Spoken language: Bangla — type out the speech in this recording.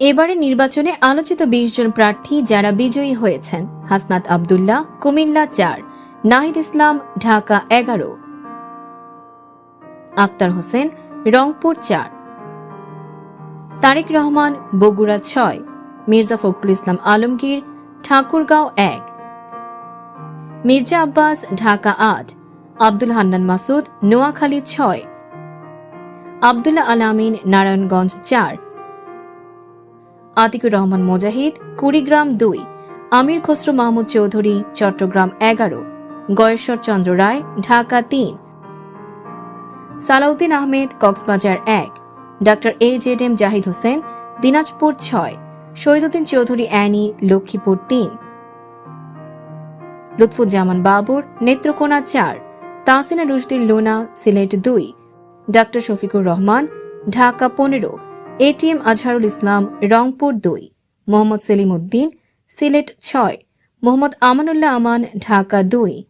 এবারে নির্বাচনে আলোচিত ২০ জন প্রার্থী যারা বিজয়ী হয়েছেন: হাসনাত আব্দুল্লাহ, কুমিল্লা ৪; নাহিদ ইসলাম, ঢাকা ১১; আক্তার হোসেন, রংপুর ৪; তারেক রহমান, বগুড়া ৬; মির্জা ফখরুল ইসলাম আলমগীর, ঠাকুরগাঁও ১; মির্জা আব্বাস, ঢাকা ৮; আব্দুল হান্নান মাসুদ, নোয়াখালী ৬; আব্দুল্লাহ আল আমিন, নারায়ণগঞ্জ ৪; আতিকুর রহমান মুজাহিদ, কুড়িগ্রাম ২; আমির খসরু মাহমুদ চৌধুরী, চট্টগ্রাম ১১; গয়েশ্বর চন্দ্র রায়, ঢাকা ৩; সালাউদ্দিন আহমেদ, কক্সবাজার ১; ডা AJM জাহিদ হোসেন, দিনাজপুর ৬; শহীদুদ্দিন চৌধুরী অ্যানি, লক্ষ্মীপুর ৩; লুৎফুজ্জামান বাবর, নেত্রকোনা ৪; তাহসিনা রুশদীর লোনা, সিলেট ২; ডা শফিকুর রহমান, ঢাকা ১৫; ATM আজহারুল ইসলাম, রংপুর ২; মোহাম্মদ সেলিম উদ্দিন, সিলেট ৬; মোহাম্মদ আমানুল্লাহ আমান, ঢাকা ২।